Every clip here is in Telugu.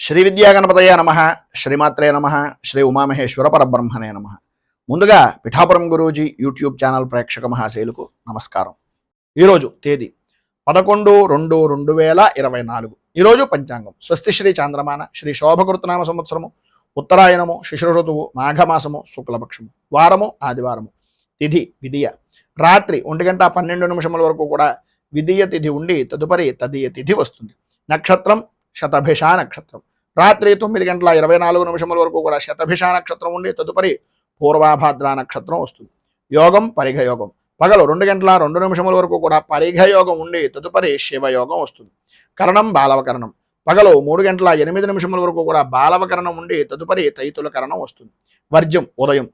శ్రీ విద్యాగణపతయ నమ, శ్రీమాత్రే నమ, శ్రీ ఉమామహేశ్వర పరబ్రహ్మణే నమ. ముందుగా పిఠాపురం గురూజీ యూట్యూబ్ ఛానల్ ప్రేక్షక మహాశైలకు నమస్కారం. ఈరోజు తేదీ 11/2/2024. ఈరోజు పంచాంగం స్వస్తి శ్రీ చాంద్రమాన శ్రీ శోభకృతనామ సంవత్సరము ఉత్తరాయణము శిశిర ఋతువు మాఘమాసము శుక్లపక్షము వారము ఆదివారము. తిథి విధియ. రాత్రి 1:12 వరకు కూడా విధియ తిథి ఉండి తదుపరి తదియ తిథి వస్తుంది. నక్షత్రం శతభిష నక్షత్రం. రాత్రి 9:24 వరకు కూడా శతభిష నక్షత్రం ఉండి తదుపరి పూర్వాభాద్ర నక్షత్రం వస్తుంది. యోగం పరిఘ యోగం. పగలు 2:02 వరకు కూడా పరిఘ యోగం ఉండి తదుపరి శివయోగం వస్తుంది. కరణం బాలవకరణం. పగలు 3:08 వరకు కూడా బాలవకరణం ఉండి తదుపరి తైతుల కరణం వస్తుంది. వర్జ్యం ఉదయం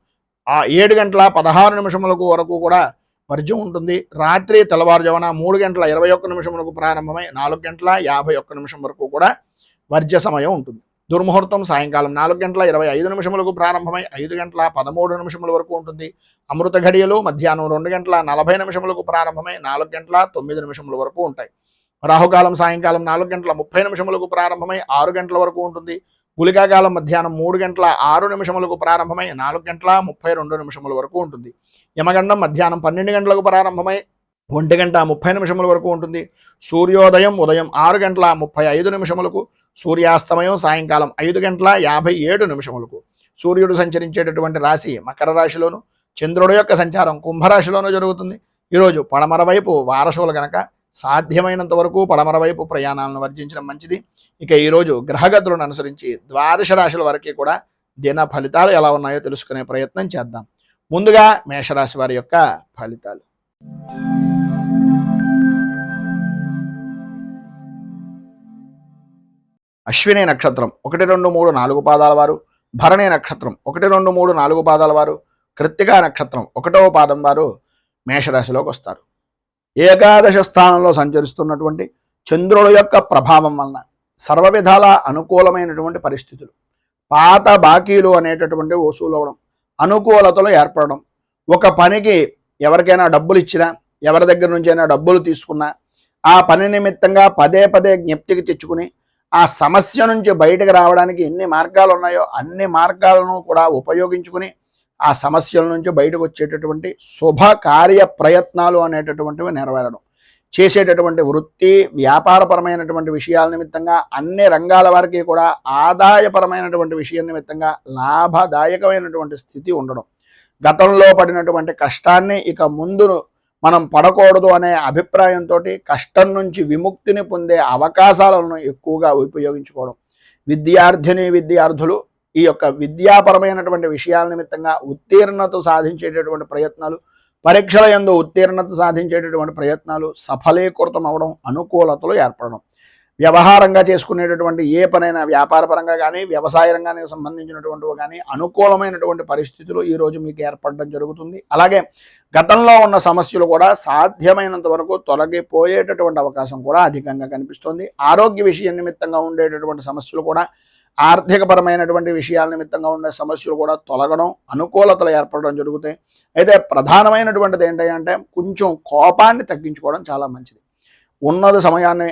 7:16 వరకు కూడా వర్జ్యం ఉంటుంది. రాత్రి తెల్లవారుజామున 3:21 ప్రారంభమై 4:51 వరకు కూడా వర్జ్య సమయం ఉంటుంది. దుర్ముహూర్తం సాయంకాలం 4:25 ప్రారంభమై 5:13 వరకు ఉంటుంది. అమృత ఘడియలు మధ్యాహ్నం 2:40 ప్రారంభమై 4:09 వరకు ఉంటాయి. రాహుకాలం సాయంకాలం 4:30 ప్రారంభమై 6 గంటల వరకు ఉంటుంది. గుళికాకాలం మధ్యాహ్నం 3:06 ప్రారంభమై 4:32 వరకు ఉంటుంది. యమగండం మధ్యాహ్నం 12 గంటలకు ప్రారంభమై 1:30 వరకు ఉంటుంది. సూర్యోదయం ఉదయం 6:35 సూర్యాస్తమయం సాయంకాలం 5:57 సూర్యుడు సంచరించేటటువంటి రాశి మకర రాశిలోను, చంద్రుడు యొక్క సంచారం కుంభరాశిలోనూ జరుగుతుంది. ఈరోజు పడమర వైపు వారసులు గనక సాధ్యమైనంత వరకు పడమర వైపు ప్రయాణాలను వర్జించడం మంచిది. ఇక ఈరోజు గ్రహగతులను అనుసరించి ద్వాదశ రాశుల వరకు కూడా దిన ఫలితాలు ఎలా ఉన్నాయో తెలుసుకునే ప్రయత్నం చేద్దాం. ముందుగా మేషరాశి వారి యొక్క ఫలితాలు. అశ్విని నక్షత్రం 1, 2, 3, 4 పాదాల వారు, భరణి నక్షత్రం 1, 2, 3, 4 పాదాల వారు, కృత్తికా నక్షత్రం 1వ పాదం వారు మేషరాశిలోకి వస్తారు. ఏకాదశ స్థానంలో సంచరిస్తున్నటువంటి చంద్రుడు యొక్క ప్రభావం వలన సర్వ విధాల అనుకూలమైనటువంటి పరిస్థితులు, పాత బాకీలు అనేటటువంటి వసూలు అవడం, అనుకూలతలు ఏర్పడడం, ఒక పనికి ఎవరికైనా డబ్బులు ఇచ్చినా, ఎవరి దగ్గర నుంచి అయినా డబ్బులు తీసుకున్నా ఆ పని నిమిత్తంగా పదే పదే జ్ఞప్తికి తెచ్చుకుని ఆ సమస్య నుంచి బయటకు రావడానికి ఎన్ని మార్గాలు ఉన్నాయో అన్ని మార్గాలను కూడా ఉపయోగించుకుని ఆ సమస్యల నుంచి బయటకు వచ్చేటటువంటి శుభ కార్య ప్రయత్నాలు అనేటటువంటివి నెరవేరడం, చేసేటటువంటి వృత్తి వ్యాపారపరమైనటువంటి విషయాల నిమిత్తంగా అన్ని రంగాల వారికి కూడా ఆదాయపరమైనటువంటి విషయం నిమిత్తంగా లాభదాయకమైనటువంటి స్థితి ఉండడం, గతంలో పడినటువంటి కష్టాన్ని ఇక ముందు మనం పడకూడదు అనే అభిప్రాయంతో కష్టం నుంచి విముక్తిని పొందే అవకాశాలను ఎక్కువగా ఉపయోగించుకోవడం, విద్యార్థులు ఈ యొక్క విద్యాపరమైనటువంటి విషయాల నిమిత్తంగా ఉత్తీర్ణత సాధించేటటువంటి ప్రయత్నాలు, పరీక్షల యందు ఉత్తీర్ణత సాధించేటటువంటి ప్రయత్నాలు సఫలీకృతం అవడం, అనుకూలతలు ఏర్పడడం, వ్యవహారంగా చేసుకునేటటువంటి ఏ పనైనా వ్యాపారపరంగా కానీ వ్యవసాయ రంగానికి సంబంధించినటువంటివి కానీ అనుకూలమైనటువంటి పరిస్థితులు ఈరోజు మీకు ఏర్పడడం జరుగుతుంది. అలాగే గతంలో ఉన్న సమస్యలు కూడా సాధ్యమైనంత వరకు తొలగిపోయేటటువంటి అవకాశం కూడా అధికంగా కనిపిస్తుంది. ఆరోగ్య విషయం నిమిత్తంగా ఉండేటటువంటి సమస్యలు కూడా, ఆర్థికపరమైనటువంటి విషయాల నిమిత్తంగా ఉండే సమస్యలు కూడా తొలగడం, అనుకూలతలు ఏర్పడడం జరుగుతాయి. అయితే ప్రధానమైనటువంటిది ఏంటంటే కొంచెం కోపాన్ని తగ్గించుకోవడం చాలా మంచిది. ఉన్నది సమయాన్ని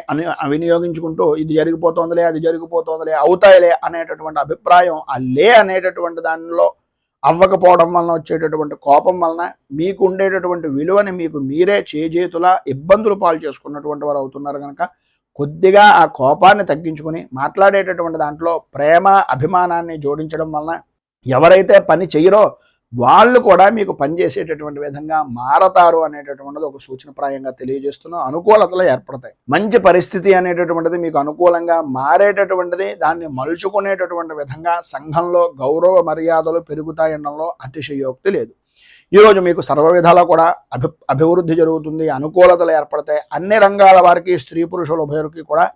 వినియోగించుకుంటూ ఇది జరిగిపోతుందిలే, అది జరిగిపోతుందిలే, అవుతాయిలే అనేటటువంటి అభిప్రాయం ఆ అనేటటువంటి దానిలో అవ్వకపోవడం వలన వచ్చేటటువంటి కోపం వలన మీకు ఉండేటటువంటి విలువని మీకు మీరే చేజేతులా ఇబ్బందులు పాలు చేసుకున్నటువంటి వారు అవుతున్నారు. కనుక కొద్దిగా ఆ కోపాన్ని తగ్గించుకుని మాట్లాడేటటువంటి దాంట్లో ప్రేమ అభిమానాన్ని జోడించడం వలన ఎవరైతే పని చెయ్యరో వాళ్ళు కూడా మీకు పనిచేసేటటువంటి విధంగా మారతారు అనేటటువంటిది ఒక సూచనప్రాయంగా తెలియజేస్తున్న అనుకూలతలు ఏర్పడతాయి. మంచి పరిస్థితి అనేటటువంటిది మీకు అనుకూలంగా మారేటటువంటిది, దాన్ని మలుచుకునేటటువంటి విధంగా సంఘంలో గౌరవ మర్యాదలు పెరుగుతాయనడంలో అతిశయోక్తి లేదు. ఈరోజు మీకు సర్వ విధాలా కూడా అభివృద్ధి జరుగుతుంది, అనుకూలతలు ఏర్పడతాయి. అన్ని రంగాల వారికి స్త్రీ పురుషుల ఉభయులకి కూడా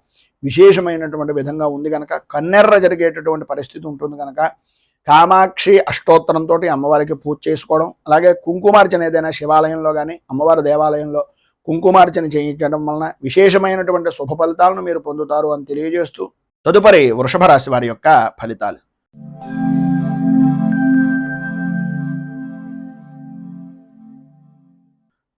విశేషమైనటువంటి విధంగా ఉంది కనుక కన్నెర్ర జరిగేటటువంటి పరిస్థితి ఉంటుంది. కనుక కామాక్షి అష్టోత్తరంతో అమ్మవారికి పూజ చేసుకోవడం, అలాగే కుంకుమార్చన ఏదైనా శివాలయంలో కానీ అమ్మవారి దేవాలయంలో కుంకుమార్చన చేయించడం వలన విశేషమైనటువంటి శుభ ఫలితాలను మీరు పొందుతారు అని తెలియజేస్తూ తదుపరి వృషభ రాశి వారి యొక్క ఫలితాలు.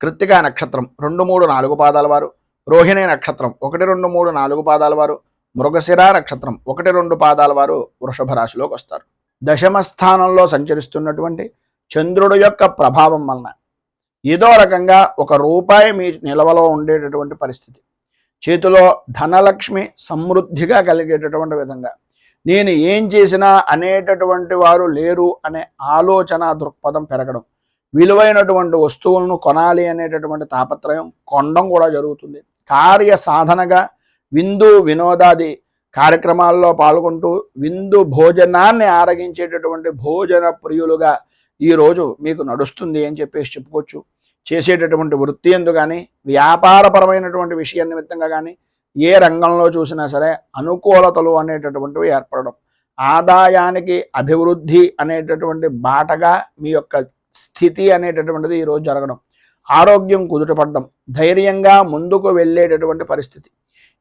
కృత్తికా నక్షత్రం 2, 3, 4 పాదాల వారు, రోహిణి నక్షత్రం 1, 2, 3, 4 పాదాల వారు, మృగశిర నక్షత్రం 1-2 పాదాల వారు వృషభ రాశిలోకి వస్తారు. దశమ స్థానంలో సంచరిస్తున్నటువంటి చంద్రుడు యొక్క ప్రభావం వలన ఏదో రకంగా ఒక రూపాయి మీ నిల్వలో ఉండేటటువంటి పరిస్థితి, చేతిలో ధనలక్ష్మి సమృద్ధిగా కలిగేటటువంటి విధంగా, నేను ఏం చేసినా అనేటటువంటి వారు లేరు అనే ఆలోచన దృక్పథం పెరగడం, విలువైనటువంటి వస్తువులను కొనాలి అనేటటువంటి తాపత్రయం కొనడం కూడా జరుగుతుంది. కార్య సాధనగా విందు వినోదాది కార్యక్రమాల్లో పాల్గొంటూ విందు భోజనాన్ని ఆరగించేటటువంటి భోజన ప్రియులుగా ఈరోజు మీకు నడుస్తుంది అని చెప్పేసి చెప్పుకోవచ్చు. చేసేటటువంటి వృత్తి ఎందు కానీ వ్యాపారపరమైనటువంటి విషయం నిమిత్తంగా కానీ ఏ రంగంలో చూసినా సరే అనుకూలతలు అనేటటువంటివి ఏర్పడడం, ఆదాయానికి అభివృద్ధి అనేటటువంటి బాటగా మీ యొక్క స్థితి అనేటటువంటిది ఈరోజు జరగడం, ఆరోగ్యం కుదుటపడడం, ధైర్యంగా ముందుకు వెళ్ళేటటువంటి పరిస్థితి,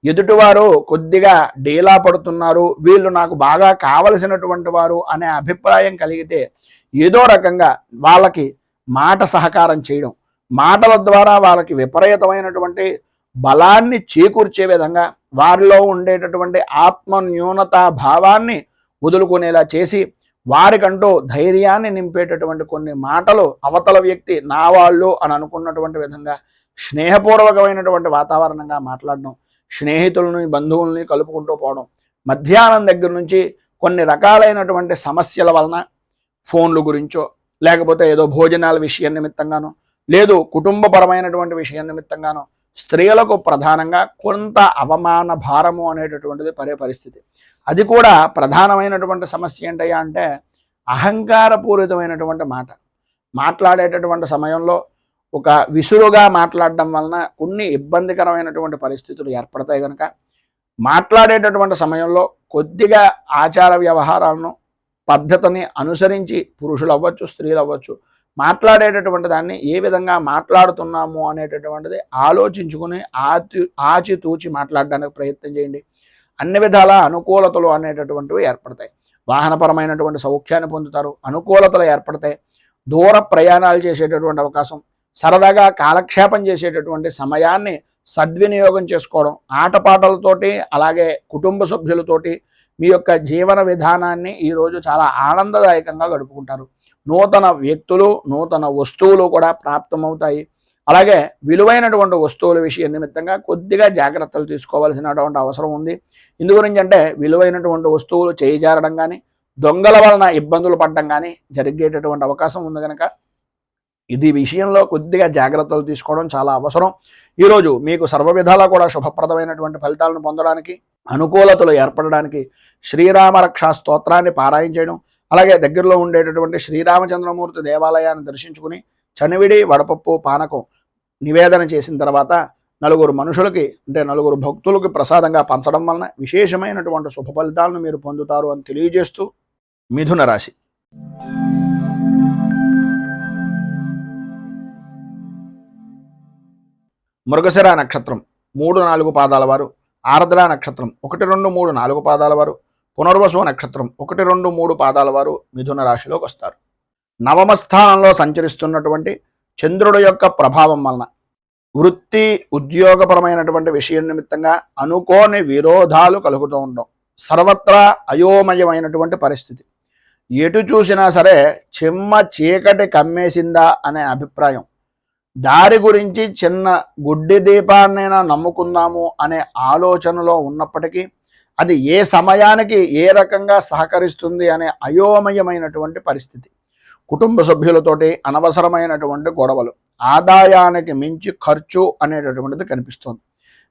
ఎదుటివారు కొద్దిగా డీలా పడుతున్నారు, వీళ్ళు నాకు బాగా కావలసినటువంటి వారు అనే అభిప్రాయం కలిగితే ఏదో రకంగా వాళ్ళకి మాట సహకారం చేయడం, మాటల ద్వారా వాళ్ళకి విపరీతమైనటువంటి బలాన్ని చేకూర్చే విధంగా వారిలో ఉండేటటువంటి ఆత్మ న్యూనతా భావాన్ని వదులుకునేలా చేసి వారికంటూ ధైర్యాన్ని నింపేటటువంటి కొన్ని మాటలు అవతల వ్యక్తి నా వాళ్ళు అని అనుకున్నటువంటి విధంగా స్నేహపూర్వకమైనటువంటి వాతావరణంగా మాట్లాడడం, స్నేహితులని బంధువుల్ని కలుపుకుంటూ పోవడం, మధ్యాహ్నం దగ్గర నుంచి కొన్ని రకాలైనటువంటి సమస్యల వలన ఫోన్లు గురించో లేకపోతే ఏదో భోజనాల విషయం నిమిత్తంగానో లేదు కుటుంబపరమైనటువంటి విషయం నిమిత్తంగానో స్త్రీలకు ప్రధానంగా కొంత అవమాన భారము అనేటటువంటిది పడే పరిస్థితి. అది కూడా ప్రధానమైనటువంటి సమస్య ఏంటయ్యా అంటే అహంకారపూరితమైనటువంటి మాట్లాడేటటువంటి సమయంలో ఒక విసురుగా మాట్లాడడం వలన కొన్ని ఇబ్బందికరమైనటువంటి పరిస్థితులు ఏర్పడతాయి. కనుక మాట్లాడేటటువంటి సమయంలో కొద్దిగా ఆచార వ్యవహారాలను పద్ధతిని అనుసరించి పురుషులు అవ్వచ్చు స్త్రీలు అవ్వచ్చు మాట్లాడేటటువంటి దాన్ని ఏ విధంగా మాట్లాడుతున్నాము అనేటటువంటిది ఆలోచించుకుని ఆచితూచి మాట్లాడడానికి ప్రయత్నం చేయండి. అన్ని విధాల అనుకూలతలు అనేటటువంటివి ఏర్పడతాయి. వాహనపరమైనటువంటి సౌఖ్యాన్ని పొందుతారు, అనుకూలతలు ఏర్పడతాయి. దూర ప్రయాణాలు చేసేటటువంటి అవకాశం, సరదాగా కాలక్షేపం చేసేటటువంటి సమయాన్ని సద్వినియోగం చేసుకోవడం, ఆటపాటలతోటి అలాగే కుటుంబ సభ్యులతోటి మీ యొక్క జీవన విధానాన్ని ఈరోజు చాలా ఆనందదాయకంగా గడుపుకుంటారు. నూతన వ్యక్తులు నూతన వస్తువులు కూడా ప్రాప్తమవుతాయి. అలాగే విలువైనటువంటి వస్తువుల విషయం నిమిత్తంగా కొద్దిగా జాగ్రత్తలు తీసుకోవాల్సినటువంటి అవసరం ఉంది. ఇందు గురించి అంటే విలువైనటువంటి వస్తువులు చేయిజారడం కానీ దొంగల వలన ఇబ్బందులు పడడం కానీ జరిగేటటువంటి అవకాశం ఉంది. కనుక ఇది విషయంలో కొద్దిగా జాగ్రత్తలు తీసుకోవడం చాలా అవసరం. ఈరోజు మీకు సర్వ విధాలా కూడా శుభప్రదమైనటువంటి ఫలితాలను పొందడానికి అనుకూలతలు ఏర్పడడానికి శ్రీరామ రక్షా స్తోత్రాన్ని పారాయణ చేయడం, అలాగే దగ్గరలో ఉండేటటువంటి శ్రీరామచంద్రమూర్తి దేవాలయాన్ని దర్శించుకుని చనివిడి వడపప్పు పానకం నివేదన చేసిన తర్వాత నలుగురు మనుషులకి అంటే నలుగురు భక్తులకి ప్రసాదంగా పంచడం వలన విశేషమైనటువంటి శుభ ఫలితాలను మీరు పొందుతారు అని తెలియజేస్తూ మిథున రాశి. మృగశిర నక్షత్రం 3-4 పాదాల వారు, ఆర్ద్ర నక్షత్రం 1, 2, 3, 4 పాదాల వారు, పునర్వసు నక్షత్రం 1, 2, 3 పాదాల వారు మిథున రాశిలోకి వస్తారు. నవమ స్థానంలో సంచరిస్తున్నటువంటి చంద్రుడు యొక్క ప్రభావం వలన వృత్తి ఉద్యోగపరమైనటువంటి విషయం నిమిత్తంగా అనుకోని విరోధాలు కలుగుతూ ఉండడం, సర్వత్రా అయోమయమైనటువంటి పరిస్థితి, ఎటు చూసినా సరే చిమ్మ చీకటి కమ్మేసిందా అనే అభిప్రాయం, దారి గురించి చిన్న గుడ్డి దీపాన్నైనా నమ్ముకుందాము అనే ఆలోచనలో ఉన్నప్పటికీ అది ఏ సమయానికి ఏ రకంగా సహకరిస్తుంది అనే అయోమయమైనటువంటి పరిస్థితి, కుటుంబ సభ్యులతోటి అనవసరమైనటువంటి గొడవలు, ఆదాయానికి మించి ఖర్చు అనేటటువంటిది కనిపిస్తుంది.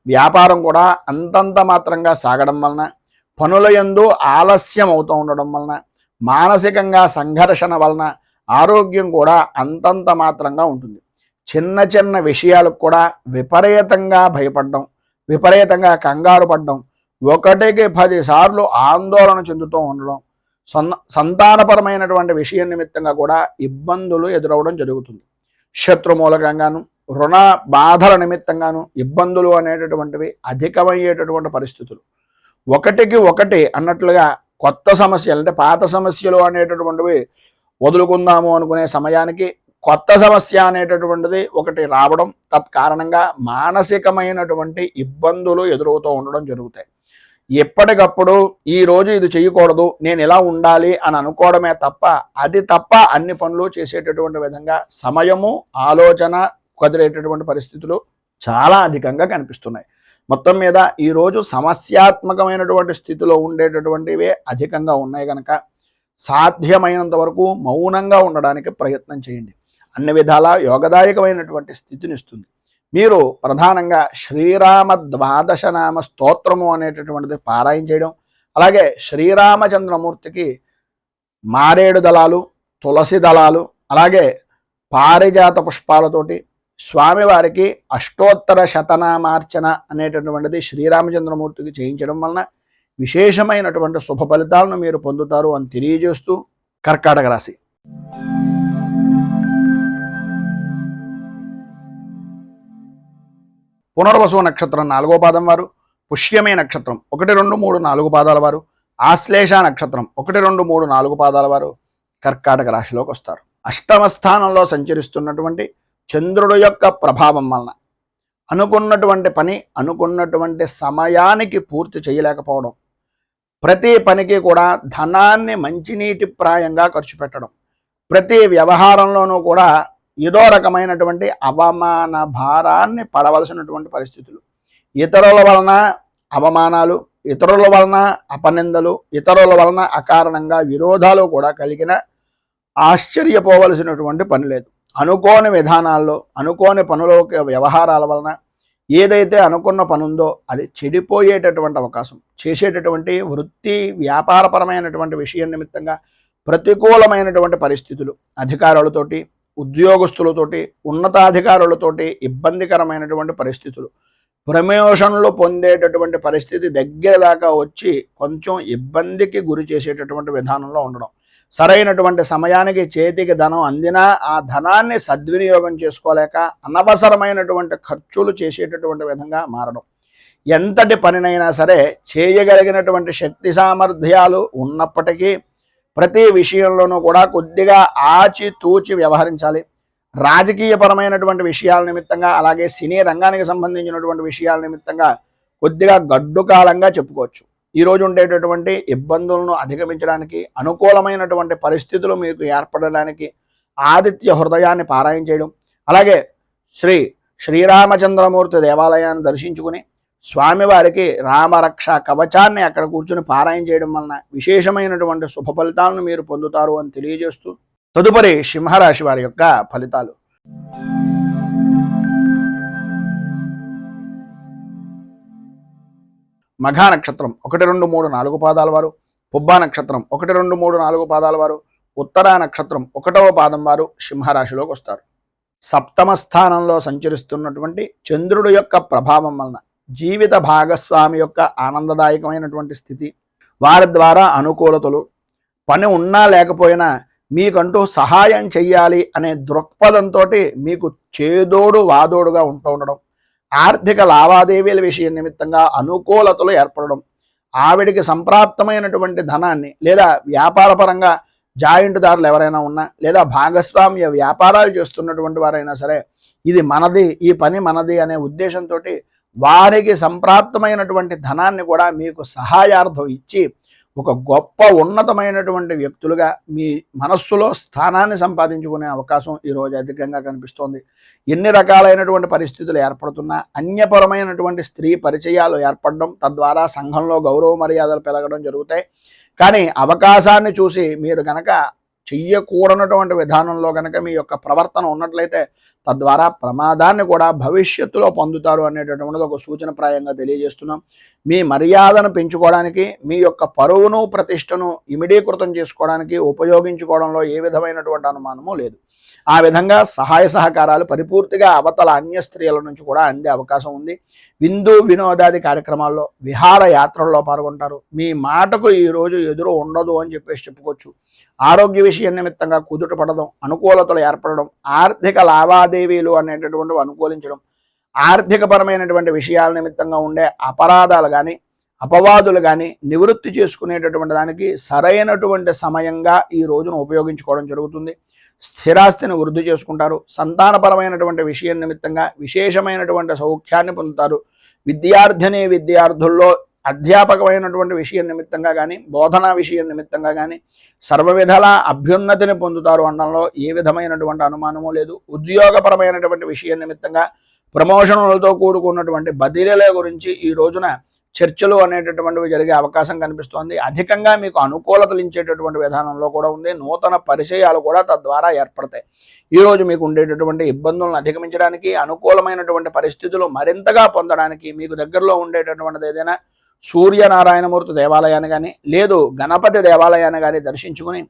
వ్యాపారం కూడా అంతంత మాత్రంగా సాగడం వలన, పనుల యందు ఆలస్యం అవుతూ ఉండడం వలన, మానసికంగా సంఘర్షణ వలన ఆరోగ్యం కూడా అంతంత మాత్రంగా ఉంటుంది. చిన్న చిన్న విషయాలకు కూడా విపరీతంగా భయపడడం, విపరీతంగా కంగారు పడడం, 1కి 10 సార్లు ఆందోళన చెందుతూ ఉండడం, సంతానపరమైనటువంటి విషయం నిమిత్తంగా కూడా ఇబ్బందులు ఎదురవడం జరుగుతుంది. శత్రు మూలకంగాను రుణ బాధల నిమిత్తంగాను ఇబ్బందులు అనేటటువంటివి అధికమయ్యేటటువంటి పరిస్థితులు, 1కి 1 అన్నట్లుగా కొత్త సమస్యలు అంటే పాత సమస్యలు అనేటటువంటివి వదులుకుందాము అనుకునే సమయానికి కొత్త సమస్య అనేటటువంటిది ఒకటి రావడం, తత్కారణంగా మానసికమైనటువంటి ఇబ్బందులు ఎదురవుతూ ఉండడం జరుగుతాయి. ఎప్పటికప్పుడు ఈ రోజు ఇది చేయకూడదు, నేను ఇలా ఉండాలి అని అనుకోవడమే తప్ప, అది తప్ప అన్ని పనులు చేసేటటువంటి విధంగా సమయము ఆలోచన కుదిరేటటువంటి పరిస్థితులు చాలా అధికంగా కనిపిస్తున్నాయి. మొత్తం మీద ఈరోజు సమస్యాత్మకమైనటువంటి స్థితిలో ఉండేటటువంటివే అధికంగా ఉన్నాయి కనుక సాధ్యమైనంత వరకు మౌనంగా ఉండడానికి ప్రయత్నం చేయండి. అన్ని విధాలా యోగదాయకమైనటువంటి స్థితిని ఇస్తుంది. మీరు ప్రధానంగా శ్రీరామ ద్వాదశనామ స్తోత్రము అనేటటువంటిది పారాయణ చేయడం, అలాగే శ్రీరామచంద్రమూర్తికి మారేడు దళాలు, తులసి దళాలు, అలాగే పారిజాత పుష్పాలతోటి స్వామివారికి అష్టోత్తర శతనామార్చన అనేటటువంటిది శ్రీరామచంద్రమూర్తికి చేయించడం వలన విశేషమైనటువంటి శుభ ఫలితాలను మీరు పొందుతారు అని తెలియజేస్తూ కర్కాటక రాశి. పునర్వసు నక్షత్రం 4వ పాదం వారు, పుష్యమే నక్షత్రం 1, 2, 3, 4 పాదాల వారు, ఆశ్లేష నక్షత్రం 1, 2, 3, 4 పాదాల వారు కర్కాటక రాశిలోకి వస్తారు. అష్టమ స్థానంలో సంచరిస్తున్నటువంటి చంద్రుడు యొక్క ప్రభావం వలన అనుకున్నటువంటి పని అనుకున్నటువంటి సమయానికి పూర్తి చేయలేకపోవడం, ప్రతి పనికి కూడా ధనాన్ని మంచినీటి ప్రాయంగా ఖర్చు పెట్టడం, ప్రతి వ్యవహారంలోనూ కూడా ఏదో రకమైనటువంటి అవమాన భారాన్ని పడవలసినటువంటి పరిస్థితులు, ఇతరుల వలన అవమానాలు, ఇతరుల వలన అపనిందలు, ఇతరుల వలన అకారణంగా విరోధాలు కూడా కలిగిన ఆశ్చర్యపోవలసినటువంటి పని లేదు. అనుకోని విధానాల్లో అనుకోని పనుల వ్యవహారాల వలన ఏదైతే అనుకున్న పని ఉందో అది చెడిపోయేటటువంటి అవకాశం, చేసేటటువంటి వృత్తి వ్యాపారపరమైనటువంటి విషయం నిమిత్తంగా ప్రతికూలమైనటువంటి పరిస్థితులు, అధికారులతోటి ఉద్యోగస్తులతోటి ఉన్నతాధికారులతోటి ఇబ్బందికరమైనటువంటి పరిస్థితులు, ప్రమోషన్లు పొందేటటువంటి పరిస్థితి దగ్గర దాకా వచ్చి కొంచెం ఇబ్బందికి గురి చేసేటటువంటి విధానంలో ఉండడం, సరైనటువంటి సమయానికి చేతికి ధనం అందినా ఆ ధనాన్ని సద్వినియోగం చేసుకోలేక అనవసరమైనటువంటి ఖర్చులు చేసేటటువంటి విధంగా మారడం, ఎంతటి పనినైనా సరే చేయగలిగినటువంటి శక్తి సామర్థ్యాలు ఉన్నప్పటికీ ప్రతి విషయంలోనూ కూడా కొద్దిగా ఆచితూచి వ్యవహరించాలి. రాజకీయపరమైనటువంటి విషయాల నిమిత్తంగా, అలాగే సినీ రంగానికి సంబంధించినటువంటి విషయాల నిమిత్తంగా కొద్దిగా గడ్డు కాలంగా చెప్పుకోవచ్చు. ఈరోజు ఉండేటటువంటి ఇబ్బందులను అధిగమించడానికి, అనుకూలమైనటువంటి పరిస్థితులు మీకు ఏర్పడడానికి ఆదిత్య హృదయాన్ని పారాయణ చేయడం, అలాగే శ్రీరామచంద్రమూర్తి దేవాలయాన్ని దర్శించుకుని స్వామివారికి రామరక్ష కవచాన్ని అక్కడ కూర్చుని పారాయణ చేయడం వలన విశేషమైనటువంటి శుభ ఫలితాలను మీరు పొందుతారు అని తెలియజేస్తూ తదుపరి సింహరాశి వారి యొక్క ఫలితాలు. మఘా నక్షత్రం 1, 2, 3, 4 పాదాల వారు, పుబ్బా నక్షత్రం 1, 2, 3, 4 పాదాల వారు, ఉత్తరా నక్షత్రం 1వ పాదం వారు సింహరాశిలోకి వస్తారు. సప్తమ స్థానంలో సంచరిస్తున్నటువంటి చంద్రుడు యొక్క ప్రభావం వలన జీవిత భాగస్వామి యొక్క ఆనందదాయకమైనటువంటి స్థితి, వారి ద్వారా అనుకూలతలు, పని ఉన్నా లేకపోయినా మీకంటూ సహాయం చెయ్యాలి అనే దృక్పథంతో మీకు చేదోడు వాదోడుగా ఉంటూ ఉండడం, ఆర్థిక లావాదేవీల విషయం నిమిత్తంగా అనుకూలతలు ఏర్పడడం, ఆవిడికి సంప్రాప్తమైనటువంటి ధనాన్ని లేదా వ్యాపారపరంగా జాయింట్దారులు ఎవరైనా ఉన్నా లేదా భాగస్వామ్య వ్యాపారాలు చేస్తున్నటువంటి వారైనా సరే ఇది మనది, ఈ పని మనది అనే ఉద్దేశంతో వారికి సంప్రాప్తమైనటువంటి ధనాన్ని కూడా మీకు సహాయార్థం ఇచ్చి ఒక గొప్ప ఉన్నతమైనటువంటి వ్యక్తులుగా మీ మనస్సులో స్థానాన్ని సంపాదించుకునే అవకాశం ఈరోజు అధికంగా కనిపిస్తోంది. ఎన్ని రకాలైనటువంటి పరిస్థితులు ఏర్పడుతున్నా అన్యపరమైనటువంటి స్త్రీ పరిచయాలు ఏర్పడడం, తద్వారా సంఘంలో గౌరవ మర్యాదలు పెరగడం జరుగుతాయి. కానీ అవకాశాన్ని చూసి మీరు గనక చెయ్యకూడనటువంటి విధానంలో గనక మీ యొక్క ప్రవర్తన ఉన్నట్లయితే తద్వారా ప్రమాదాన్ని కూడా భవిష్యత్తులో పొందుతారు అనేటటువంటిది ఒక సూచనప్రాయంగా తెలియజేస్తున్నాం. మీ మర్యాదను పెంచుకోవడానికి, మీ యొక్క పరువును ప్రతిష్టను ఇమిడీకృతం చేసుకోవడానికి ఉపయోగించుకోవడంలో ఏ విధమైనటువంటి అనుమానము లేదు. ఆ విధంగా సహాయ సహకారాలు పరిపూర్తిగా అవతల అన్య స్త్రీల నుంచి కూడా అందే అవకాశం ఉంది. విందు వినోదాది కార్యక్రమాల్లో, విహార యాత్రల్లో పాల్గొంటారు. మీ మాటకు ఈరోజు ఎదురు ఉండదు అని చెప్పుకోవచ్చు. ఆరోగ్య విషయం నిమిత్తంగా కుదుట పడడం, అనుకూలతలు ఏర్పడడం, ఆర్థిక లావాదేవీలు అనేటటువంటివి అనుకూలించడం, ఆర్థికపరమైనటువంటి విషయాల నిమిత్తంగా ఉండే అపరాధాలు కానీ అపవాదులు కానీ నివృత్తి చేసుకునేటటువంటి దానికి సరైనటువంటి సమయంగా ఈ రోజును ఉపయోగించుకోవడం జరుగుతుంది. స్థిరాస్తిని వృద్ధి చేసుకుంటారు. సంతానపరమైనటువంటి విషయం నిమిత్తంగా విశేషమైనటువంటి సౌఖ్యాన్ని పొందుతారు. విద్యార్థిని విద్యార్థుల్లో అధ్యాపకమైనటువంటి విషయం నిమిత్తంగా కానీ, బోధనా విషయం నిమిత్తంగా కానీ సర్వ విధాల అభ్యున్నతిని పొందుతారు అనడంలో ఏ విధమైనటువంటి అనుమానము లేదు. ఉద్యోగపరమైనటువంటి విషయం నిమిత్తంగా ప్రమోషన్లతో కూడుకున్నటువంటి బదిలీల గురించి ఈ రోజున చర్చలు అనేటటువంటివి జరిగే అవకాశం కనిపిస్తోంది. అధికంగా మీకు అనుకూలతలు ఇచ్చేటటువంటి విధానంలో కూడా ఉంది. నూతన పరిచయాలు కూడా తద్వారా ఏర్పడతాయి. ఈరోజు మీకు ఉండేటటువంటి ఇబ్బందులను అధిగమించడానికి, అనుకూలమైనటువంటి పరిస్థితులు మరింతగా పొందడానికి మీకు దగ్గరలో ఉండేటటువంటిది ఏదైనా సూర్యనారాయణమూర్తి దేవాలయాన్ని కానీ, లేదు గణపతి దేవాలయాన్ని కానీ దర్శించుకుని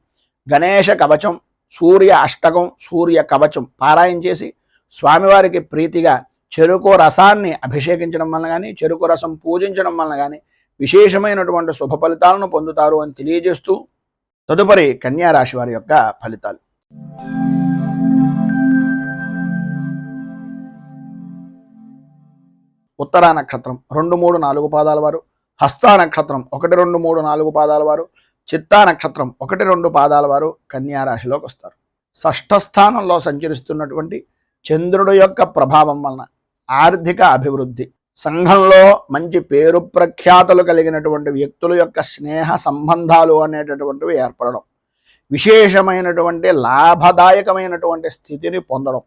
గణేష కవచం, సూర్య అష్టకం, సూర్య కవచం పారాయణ చేసి స్వామివారికి ప్రీతిగా చెరుకు రసాన్ని అభిషేకించడం వలన కానీ, చెరుకు రసం పూజించడం వలన కానీ విశేషమైనటువంటి శుభ ఫలితాలను పొందుతారు అని తెలియజేస్తూ తదుపరి కన్యా రాశి వారి యొక్క ఫలితాలు. ఉత్తరా నక్షత్రం 2, 3, 4 పాదాల వారు, హస్తా నక్షత్రం 1, 2, 3, 4 పాదాల వారు, చిత్తా నక్షత్రం 1, 2 పాదాల వారు కన్యా రాశిలోకి వస్తారు. షష్ఠ స్థానంలో సంచరిస్తున్నటువంటి చంద్రుడు యొక్క ప్రభావం వలన ఆర్థిక అభివృద్ధి, సంఘంలో మంచి పేరు ప్రఖ్యాతులు కలిగినటువంటి వ్యక్తుల యొక్క స్నేహ సంబంధాలు అనేటటువంటివి ఏర్పడడం, విశేషమైనటువంటి లాభదాయకమైనటువంటి స్థితిని పొందడం,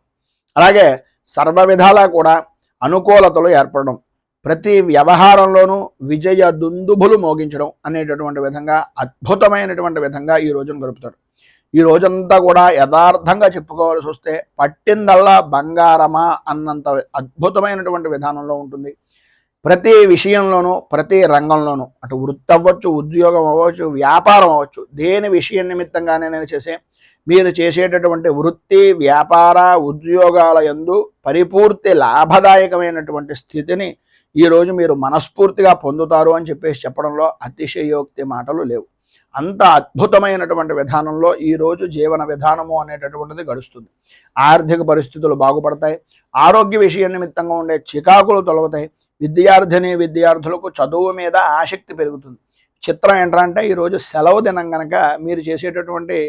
అలాగే సర్వ విధాలా కూడా అనుకూలతలు ఏర్పడడం, ప్రతి వ్యవహారంలోనూ విజయ దుందుభులు మోగించడం అనేటటువంటి విధంగా అద్భుతమైనటువంటి విధంగా ఈ రోజును గడుపుతారు. ఈ రోజంతా కూడా యథార్థంగా చెప్పుకోవాల్సి వస్తే పట్టిందల్లా బంగారమా అన్నంత అద్భుతమైనటువంటి విధానంలో ఉంటుంది. ప్రతి విషయంలోనూ, ప్రతి రంగంలోనూ, అటు వృత్తి అవ్వచ్చు, ఉద్యోగం అవ్వచ్చు, వ్యాపారం అవ్వచ్చు, దేని విషయం నిమిత్తంగానే నేను మీరు చేసేటటువంటి వృత్తి, వ్యాపార, ఉద్యోగాల యందు పరిపూర్తి లాభదాయకమైనటువంటి స్థితిని ఈరోజు మీరు మనస్ఫూర్తిగా పొందుతారు అని చెప్పడంలో అతిశయోక్తి మాటలు లేవు. అంత అద్భుతమైనటువంటి విధానంలో ఈరోజు జీవన విధానము అనేటటువంటిది గడుస్తుంది. ఆర్థిక పరిస్థితులు బాగుపడతాయి. ఆరోగ్య విషయం నిమిత్తంగా ఉండే చికాకులు తొలగుతాయి. విద్యార్థులకు చదువు మీద ఆసక్తి పెరుగుతుంది. చిత్రం ఏంటంటే ఈరోజు సెలవు దినం కనుక మీరు చేసేటటువంటి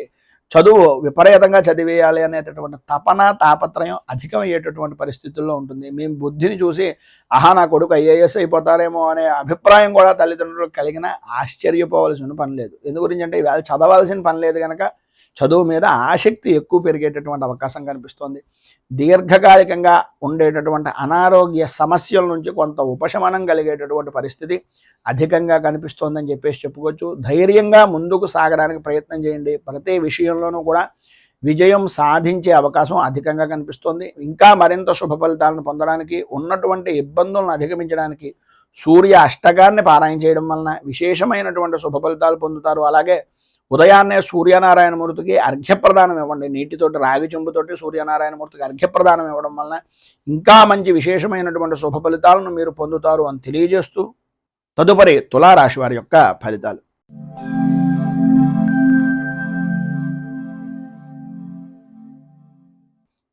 చదువు విపరీతంగా చదివేయాలి అనేటటువంటి తపన, తాపత్రయం అధికమయ్యేటటువంటి పరిస్థితుల్లో ఉంటుంది. మేము బుద్ధిని చూసి నా కొడుకు ఐఏఎస్ అయిపోతారేమో అనే అభిప్రాయం కూడా తల్లిదండ్రులకు కలిగిన ఆశ్చర్యపోవలసిన పని లేదు. ఎందు గురించి అంటే ఇవాళ చదవాల్సిన పని లేదు కనుక చదువు మీద ఆసక్తి ఎక్కువ పెరిగేటటువంటి అవకాశం కనిపిస్తోంది. దీర్ఘకాలికంగా ఉండేటటువంటి అనారోగ్య సమస్యల నుంచి కొంత ఉపశమనం కలిగేటటువంటి పరిస్థితి అధికంగా కనిపిస్తోందని చెప్పుకోవచ్చు. ధైర్యంగా ముందుకు సాగడానికి ప్రయత్నం చేయండి. ప్రతి విషయంలోనూ కూడా విజయం సాధించే అవకాశం అధికంగా కనిపిస్తోంది. ఇంకా మరింత శుభ ఫలితాలను పొందడానికి, ఉన్నటువంటి ఇబ్బందులను అధిగమించడానికి సూర్య అష్టకాన్ని పారాయణ చేయడం వలన విశేషమైనటువంటి శుభ ఫలితాలు పొందుతారు. అలాగే ఉదయాన్నే సూర్యనారాయణమూర్తికి అర్ఘ్యప్రదానం ఇవ్వండి. నీటితోటి, రాగి చెంబుతోటి సూర్యనారాయణమూర్తికి అర్ఘ్యప్రదానం ఇవ్వడం వలన ఇంకా మంచి విశేషమైనటువంటి శుభ ఫలితాలను మీరు పొందుతారు అని తెలియజేస్తూ తదుపరి తులారాశి వారి యొక్క ఫలితాలు.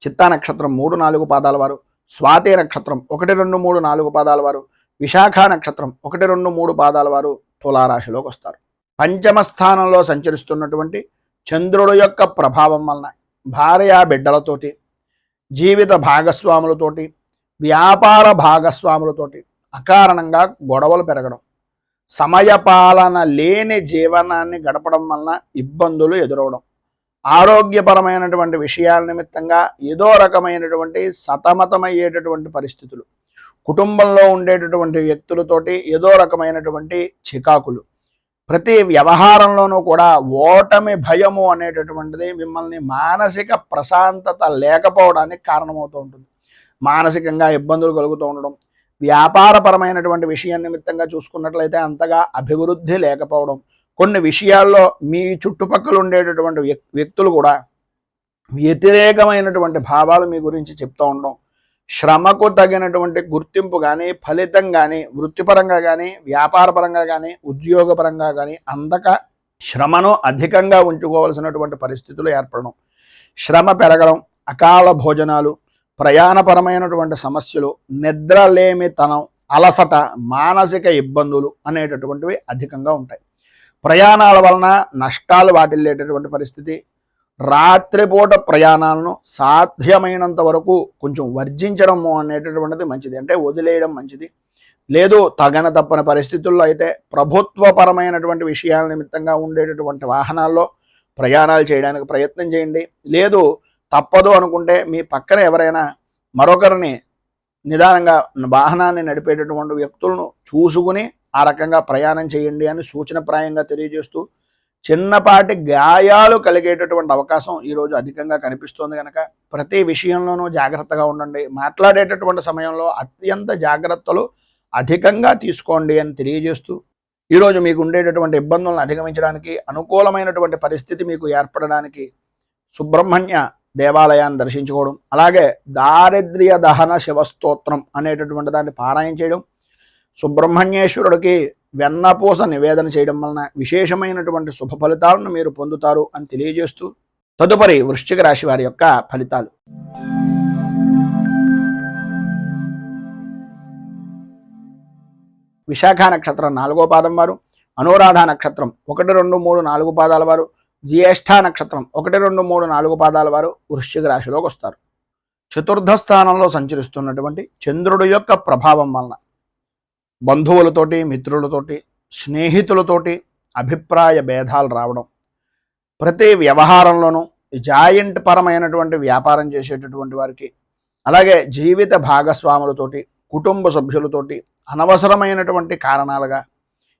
చిత్తా నక్షత్రం 3, 4 పాదాల వారు, స్వాతి నక్షత్రం 1, 2, 3, 4 పాదాల వారు, విశాఖ నక్షత్రం 1, 2, 3 పాదాల వారు తులారాశిలోకి వస్తారు. పంచమ స్థానంలో సంచరిస్తున్నటువంటి చంద్రుడు యొక్క ప్రభావం వలన భార్యా బిడ్డలతోటి, జీవిత భాగస్వాములతోటి, వ్యాపార భాగస్వాములతోటి అకారణంగా గొడవలు పెరగడం, సమయపాలన లేని జీవనాన్ని గడపడం వలన ఇబ్బందులు ఎదురవడం, ఆరోగ్యపరమైనటువంటి విషయాల నిమిత్తంగా ఏదో రకమైనటువంటి సతమతమయ్యేటటువంటి పరిస్థితులు, కుటుంబంలో ఉండేటటువంటి వ్యక్తులతోటి ఏదో రకమైనటువంటి చికాకులు, ప్రతి వ్యవహారంలోనూ కూడా ఓటమి భయము అనేటటువంటిది మిమ్మల్ని మానసిక ప్రశాంతత లేకపోవడానికి కారణమవుతూ ఉంటుంది. మానసికంగా ఇబ్బందులు కలుగుతూ ఉండడం, వ్యాపారపరమైనటువంటి విషయం నిమిత్తంగా చూసుకున్నట్లయితే అంతగా అభివృద్ధి లేకపోవడం, కొన్ని విషయాల్లో మీ చుట్టుపక్కల ఉండేటటువంటి వ్యక్తులు కూడా వ్యతిరేకమైనటువంటి భావాలు మీ గురించి చెప్తూ ఉండడం, శ్రమకు తగినటువంటి గుర్తింపు కానీ, ఫలితం కానీ, వృత్తిపరంగా కానీ, వ్యాపారపరంగా కానీ, ఉద్యోగపరంగా కానీ అందక శ్రమను అధికంగా ఉంచుకోవాల్సినటువంటి పరిస్థితులు ఏర్పడడం, శ్రమ పెరగడం, అకాల భోజనాలు, ప్రయాణపరమైనటువంటి సమస్యలు, నిద్రలేమితనం, అలసట, మానసిక ఇబ్బందులు అనేటటువంటివి అధికంగా ఉంటాయి. ప్రయాణాల వలన నష్టాలు వాటిల్లేటటువంటి పరిస్థితి, రాత్రిపూట ప్రయాణాలను సాధ్యమైనంత వరకు కొంచెం వర్జించడము అనేటటువంటిది మంచిది, అంటే వదిలేయడం మంచిది. లేదు తగన తప్పని పరిస్థితుల్లో అయితే ప్రభుత్వపరమైనటువంటి విషయాల నిమిత్తంగా ఉండేటటువంటి వాహనాల్లో ప్రయాణాలు చేయడానికి ప్రయత్నం చేయండి. లేదు తప్పదు అనుకుంటే మీ పక్కన ఎవరైనా మరొకరిని నిదానంగా వాహనాన్ని నడిపేటటువంటి వ్యక్తులను చూసుకుని ఆ రకంగా ప్రయాణం చేయండి అని సూచనప్రాయంగా తెలియజేస్తూ, చిన్నపాటి గాయాలు కలిగేటటువంటి అవకాశం ఈరోజు అధికంగా కనిపిస్తోంది కనుక ప్రతి విషయంలోనూ జాగ్రత్తగా ఉండండి. మాట్లాడేటటువంటి సమయంలో అత్యంత జాగ్రత్తలు అధికంగా తీసుకోండి అని తెలియజేస్తూ, ఈరోజు మీకు ఉండేటటువంటి ఇబ్బందులను అధిగమించడానికి, అనుకూలమైనటువంటి పరిస్థితి మీకు ఏర్పడడానికి సుబ్రహ్మణ్య దేవాలయాన్ని దర్శించుకోవడం, అలాగే దారిద్ర్య దహన శివస్తోత్రం అనేటటువంటి దాన్ని పారాయణ చేయడం, సుబ్రహ్మణ్యేశ్వరుడికి వెన్నపూస నివేదన చేయడం వలన విశేషమైనటువంటి శుభ ఫలితాలను మీరు పొందుతారు అని తెలియజేస్తూ, తదుపరి వృశ్చిక రాశి వారి యొక్క ఫలితాలు. విశాఖ నక్షత్రం 4వ పాదం వారు, అనురాధ నక్షత్రం 1, 2, 3, 4 పాదాల వారు, జ్యేష్ఠ నక్షత్రం 1, 2, 3, 4 పాదాల వారు వృశ్చిక రాశిలోకి వస్తారు. చతుర్థ స్థానంలో సంచరిస్తున్నటువంటి చంద్రుడి యొక్క ప్రభావం వలన బంధువులతోటి, మిత్రులతోటి, స్నేహితులతోటి అభిప్రాయ భేదాలు రావడం, ప్రతి వ్యవహారంలోనూ జాయింట్ పరమైనటువంటి వ్యాపారం చేసేటటువంటి వారికి, అలాగే జీవిత భాగస్వాములతోటి, కుటుంబ సభ్యులతోటి అనవసరమైనటువంటి కారణాలుగా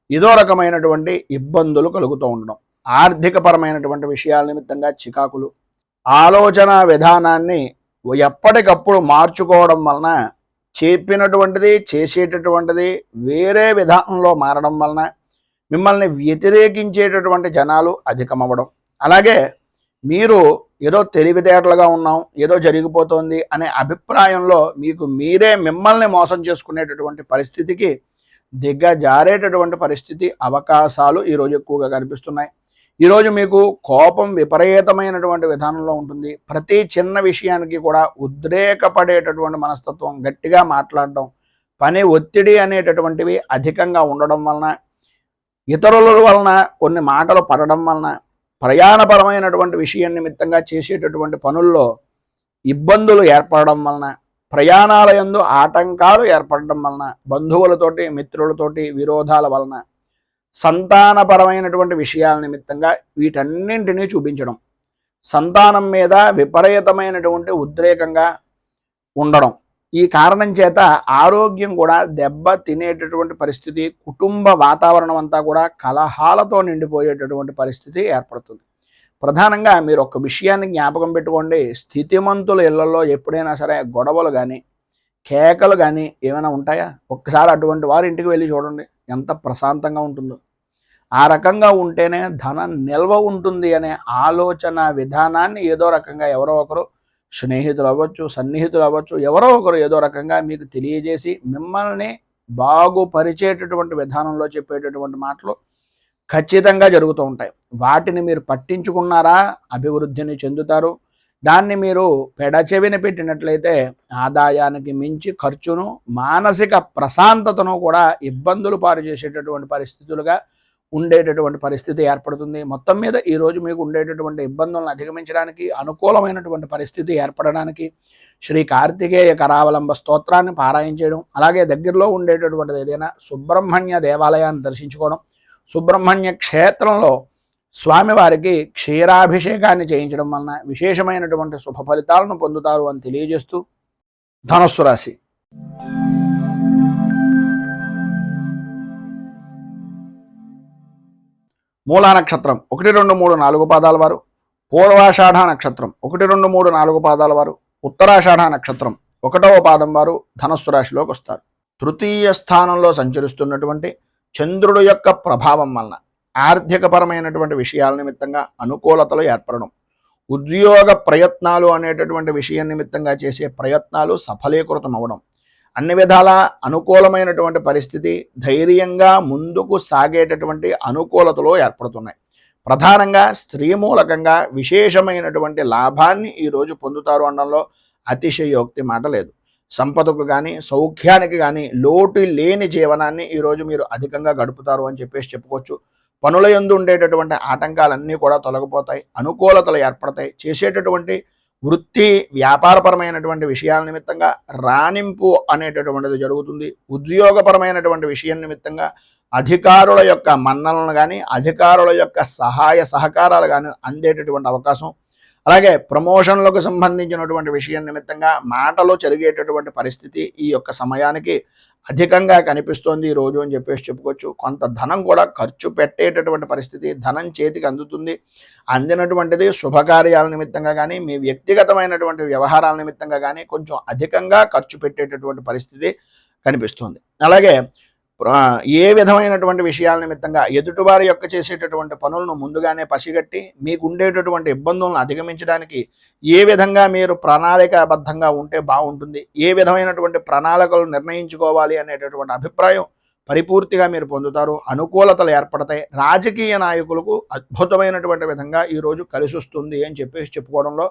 ఏదో రకమైనటువంటి ఇబ్బందులు కలుగుతూ ఉండడం, ఆర్థిక పరమైనటువంటి విషయాల నిమిత్తంగా చికాకులు, ఆలోచన విధానాన్ని ఎప్పటికప్పుడు మార్చుకోవడం వలన చెప్పినటువంటిది చేసేటటువంటిది వేరే విధానంలో మారడం వలన మిమ్మల్ని వ్యతిరేకించేటటువంటి జనాలు అధికమవ్వడం, అలాగే మీరు ఏదో తెలివితేటలుగా ఉన్నాం, ఏదో జరిగిపోతుంది అనే అభిప్రాయంలో మీకు మీరే మిమ్మల్ని మోసం చేసుకునేటటువంటి పరిస్థితికి దిగజారేటటువంటి పరిస్థితి అవకాశాలు ఈరోజు ఎక్కువగా కనిపిస్తున్నాయి. ఈరోజు మీకు కోపం విపరీతమైనటువంటి విధానంలో ఉంటుంది. ప్రతి చిన్న విషయానికి కూడా ఉద్రేకపడేటటువంటి మనస్తత్వం, గట్టిగా మాట్లాడడం, పని ఒత్తిడి అనేటటువంటివి అధికంగా ఉండడం వలన, ఇతరుల వలన కొన్ని మాటలు పడడం వలన, ప్రయాణపరమైనటువంటి విషయం నిమిత్తంగా చేసేటటువంటి పనుల్లో ఇబ్బందులు ఏర్పడడం వలన, ప్రయాణాల యందు ఆటంకాలు ఏర్పడడం వలన, బంధువులతోటి, మిత్రులతోటి విరోధాల వలన, సంతానపరమైనటువంటి విషయాల నిమిత్తంగా వీటన్నింటినీ చూపించడం, సంతానం మీద విపరీతమైనటువంటి ఉద్రేకంగా ఉండడం, ఈ కారణం చేత ఆరోగ్యం కూడా దెబ్బ తినేటటువంటి పరిస్థితి, కుటుంబ వాతావరణం అంతా కూడా కలహాలతో నిండిపోయేటటువంటి పరిస్థితి ఏర్పడుతుంది. ప్రధానంగా మీరు ఒక విషయాన్ని జ్ఞాపకం పెట్టుకోండి, స్థితిమంతుల ఇళ్లలో ఎప్పుడైనా సరే గొడవలు కానీ కేకలు కానీ ఏమైనా ఉంటాయా? ఒక్కసారి అటువంటి వారి ఇంటికి వెళ్ళి చూడండి, ఎంత ప్రశాంతంగా ఉంటుందో. ఆ రకంగా ఉంటేనే ధనం నిల్వ ఉంటుంది అనే ఆలోచన విధానాన్ని ఏదో రకంగా ఎవరో ఒకరు, స్నేహితులు అవ్వచ్చు, సన్నిహితులు అవ్వచ్చు, ఎవరో ఒకరు ఏదో రకంగా మీకు తెలియజేసి మిమ్మల్ని బాగుపరిచేటటువంటి విధానంలో చెప్పేటటువంటి మాటలు ఖచ్చితంగా జరుగుతూ ఉంటాయి. వాటిని మీరు పట్టించుకున్నారా అభివృద్ధిని చెందుతారు. దాన్ని మీరు పెడచెవిన పెట్టినట్లయితే ఆదాయానికి మించి ఖర్చును, మానసిక ప్రశాంతతను కూడా ఇబ్బందులు పాలు చేసేటటువంటి పరిస్థితులుగా ఉండేటటువంటి పరిస్థితి ఏర్పడుతుంది. మొత్తం మీద ఈరోజు మీకు ఉండేటటువంటి ఇబ్బందులను అధిగమించడానికి, అనుకూలమైనటువంటి పరిస్థితి ఏర్పడడానికి శ్రీ కార్తికేయ కరావలంబ స్తోత్రాన్ని పారాయణ చేయడం, అలాగే దగ్గరలో ఉండేటటువంటిది ఏదైనా సుబ్రహ్మణ్య దేవాలయాన్ని దర్శించుకోవడం, సుబ్రహ్మణ్య క్షేత్రంలో స్వామివారికి క్షీరాభిషేకాన్ని చేయించడం వలన విశేషమైనటువంటి శుభ ఫలితాలను పొందుతారు అని తెలియజేస్తూ, ధనుస్సు రాశి. మూలా నక్షత్రం 1, 2, 3, 4 పాదాల వారు, పూర్వాషాఢ నక్షత్రం 1, 2, 3, 4 పాదాల వారు, ఉత్తరాషాఢ నక్షత్రం 1వ పాదం వారు ధనుస్సు రాశిలోకి వస్తారు. తృతీయ స్థానంలో సంచరిస్తున్నటువంటి చంద్రుడు యొక్క ప్రభావం వలన ఆర్థికపరమైనటువంటి విషయాల నిమిత్తంగా అనుకూలతలు ఏర్పడడం, ఉద్యోగ ప్రయత్నాలు అనేటటువంటి విషయం నిమిత్తంగా చేసే ప్రయత్నాలు సఫలీకృతం అవ్వడం, అన్ని విధాల అనుకూలమైనటువంటి పరిస్థితి, ధైర్యంగా ముందుకు సాగేటటువంటి అనుకూలతలు ఏర్పడుతున్నాయి. ప్రధానంగా స్త్రీ మూలకంగా విశేషమైనటువంటి లాభాన్ని ఈరోజు పొందుతారు అనడంలో అతిశయోక్తి మాట లేదు. సంపదకు కానీ సౌఖ్యానికి కానీ లోటు లేని జీవనాన్ని ఈరోజు మీరు అధికంగా గడుపుతారు అని చెప్పుకోవచ్చు. పనుల యందు ఉండేటటువంటి ఆటంకాలన్నీ కూడా తొలగిపోతాయి, అనుకూలతలు ఏర్పడతాయి. చేసేటటువంటి వృత్తి వ్యాపారపరమైనటువంటి విషయాల నిమిత్తంగా రాణింపు అనేటటువంటిది జరుగుతుంది. ఉద్యోగపరమైనటువంటి విషయం నిమిత్తంగా అధికారుల యొక్క మన్ననలు కానీ అధికారుల యొక్క సహాయ సహకారాలు కానీ అందేటటువంటి అవకాశం, అలాగే ప్రమోషన్లకు సంబంధించినటువంటి విషయం నిమిత్తంగా మాటలు జరిగేటటువంటి పరిస్థితి ఈ యొక్క సమయానికి అధికంగా కనిపిస్తోంది ఈ రోజు అని చెప్పేసి చెప్పుకోవచ్చు. కొంత ధనం కూడా ఖర్చు పెట్టేటటువంటి పరిస్థితి, ధనం చేతికి అందుతుంది. అందినటువంటిది శుభకార్యాల నిమిత్తంగా కానీ మీ వ్యక్తిగతమైనటువంటి వ్యవహారాల నిమిత్తంగా కానీ కొంచెం అధికంగా ఖర్చు పెట్టేటటువంటి పరిస్థితి కనిపిస్తుంది. అలాగే ఏ విధమైనటువంటి విషయాల నిమిత్తంగా ఎదుటివారి యొక్క చేసేటటువంటి పనులను ముందుగానే పసిగట్టి మీకు ఉండేటటువంటి ఇబ్బందులను అధిగమించడానికి ఏ విధంగా మీరు ప్రణాళికాబద్ధంగా ఉంటే బాగుంటుంది, ఏ విధమైనటువంటి ప్రణాళికలు నిర్ణయించుకోవాలి అనేటటువంటి అభిప్రాయం పరిపూర్తిగా మీరు పొందుతారు. అనుకూలతలు ఏర్పడతాయి. రాజకీయ నాయకులకు అద్భుతమైనటువంటి విధంగా ఈరోజు కలిసి వస్తుంది అని చెప్పేసి చెప్పుకోవడంలో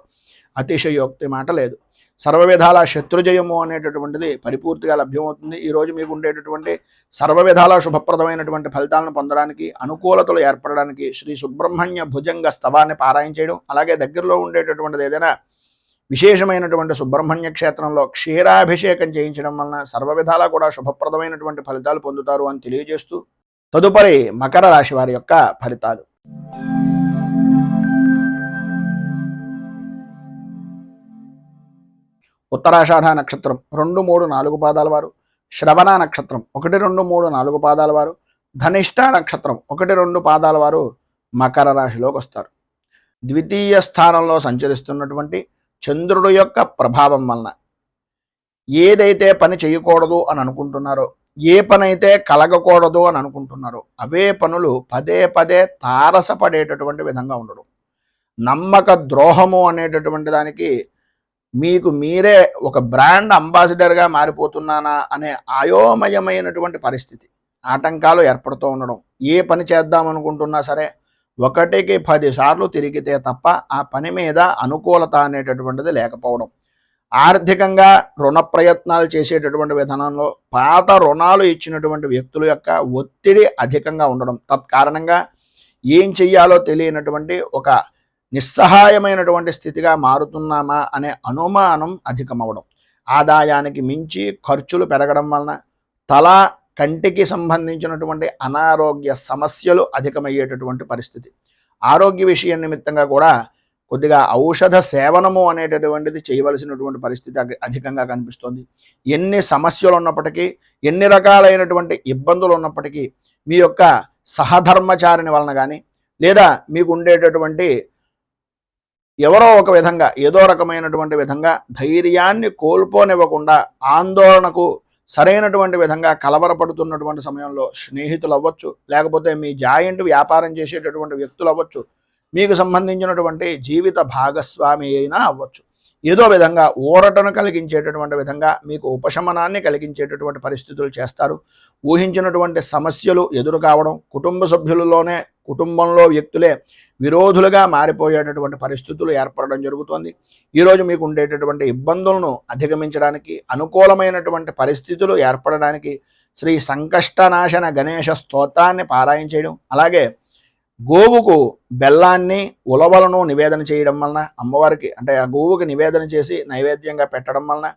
అతిశయోక్తి మాట లేదు. సర్వవిధాల శత్రుజయము అనేటటువంటిది పరిపూర్తిగా లభ్యమవుతుంది. ఈరోజు మీకు ఉండేటటువంటి సర్వవిధాల శుభప్రదమైనటువంటి ఫలితాలను పొందడానికి, అనుకూలతలు ఏర్పడడానికి శ్రీ సుబ్రహ్మణ్య భుజంగ స్తవాన్ని పారాయణ చేయడం, అలాగే దగ్గరలో ఉండేటటువంటిది ఏదైనా విశేషమైనటువంటి సుబ్రహ్మణ్య క్షేత్రంలో క్షీరాభిషేకం చేయించడం వలన సర్వవిధాలా కూడా శుభప్రదమైనటువంటి ఫలితాలు పొందుతారు అని తెలియజేస్తూ తదుపరి మకర రాశి వారి యొక్క ఫలితాలు. ఉత్తరాషాఢ నక్షత్రం 2, 3, 4 పాదాల వారు, శ్రవణ నక్షత్రం 1, 2, 3, 4 పాదాల వారు, ధనిష్ట నక్షత్రం 1, 2 పాదాల వారు మకర రాశిలోకి వస్తారు. ద్వితీయ స్థానంలో సంచరిస్తున్నటువంటి చంద్రుడు యొక్క ప్రభావం వలన ఏదైతే పని చేయకూడదు అని అనుకుంటున్నారో, ఏ పని అయితే కలగకూడదు అని అనుకుంటున్నారో అవే పనులు పదే పదే తారసపడేటటువంటి విధంగా ఉండడం, నమ్మక ద్రోహము అనేటటువంటి దానికి మీకు మీరే ఒక బ్రాండ్ అంబాసిడర్గా మారిపోతున్నానా అనే అయోమయమైనటువంటి పరిస్థితి, ఆటంకాలు ఏర్పడుతూ ఉండడం. ఏ పని చేద్దామనుకుంటున్నా సరే 1కి 10 సార్లు తిరిగితే తప్ప ఆ పని మీద అనుకూలత అనేటటువంటిది లేకపోవడం, ఆర్థికంగా రుణ ప్రయత్నాలు చేసేటటువంటి విధానంలో పాత రుణాలు ఇచ్చినటువంటి వ్యక్తుల యొక్క ఒత్తిడి అధికంగా ఉండడం, తత్కారణంగా ఏం చెయ్యాలో తెలియనటువంటి ఒక నిస్సహాయమైనటువంటి స్థితిగా మారుతున్నామా అనే అనుమానం అధికమవడం, ఆదాయానికి మించి ఖర్చులు పెరగడం వలన కంటికి సంబంధించినటువంటి అనారోగ్య సమస్యలు అధికమయ్యేటటువంటి పరిస్థితి, ఆరోగ్య విషయం నిమిత్తంగా కూడా కొద్దిగా ఔషధ సేవనము అనేటటువంటిది చేయవలసినటువంటి పరిస్థితి అధికంగా కనిపిస్తుంది. ఎన్ని సమస్యలు ఉన్నప్పటికీ, ఎన్ని రకాలైనటువంటి ఇబ్బందులు ఉన్నప్పటికీ మీ యొక్క సహధర్మచారిని వలన కానీ లేదా మీకు ఉండేటటువంటి ఎవరో ఒక విధంగా ఏదో రకమైనటువంటి విధంగా ధైర్యాన్ని కోల్పోనివ్వకుండా ఆందోళనకు సరైనటువంటి విధంగా కలవరపడుతున్నటువంటి సమయంలో స్నేహితులు అవ్వచ్చు, లేకపోతే మీ జాయింట్ వ్యాపారం చేసేటటువంటి వ్యక్తులు అవ్వచ్చు, మీకు సంబంధించినటువంటి జీవిత భాగస్వామి అయినా అవ్వచ్చు, ఏదో విధంగా ఊరటను కలిగించేటటువంటి విధంగా మీకు ఉపశమనాన్ని కలిగించేటటువంటి పరిస్థితులు చేస్తారు. ఊహించినటువంటి సమస్యలు ఎదురు కావడం, కుటుంబ సభ్యులలోనే కుటుంబంలో వ్యక్తులే విరోధులుగా మారిపోయేటటువంటి పరిస్థితులు ఏర్పడడం జరుగుతుంది. ఈరోజు మీకు ఉండేటటువంటి ఇబ్బందులను అధిగమించడానికి, అనుకూలమైనటువంటి పరిస్థితులు ఏర్పడడానికి శ్రీ సంకష్టనాశన గణేశ స్తోత్రాన్ని పారాయణ చేయడం, అలాగే గోవుకు బెల్లాన్ని ఉలవలను నివేదన చేయడం వలన, అమ్మవారికి అంటే ఆ గోవుకి నివేదన చేసి నైవేద్యంగా పెట్టడం వలన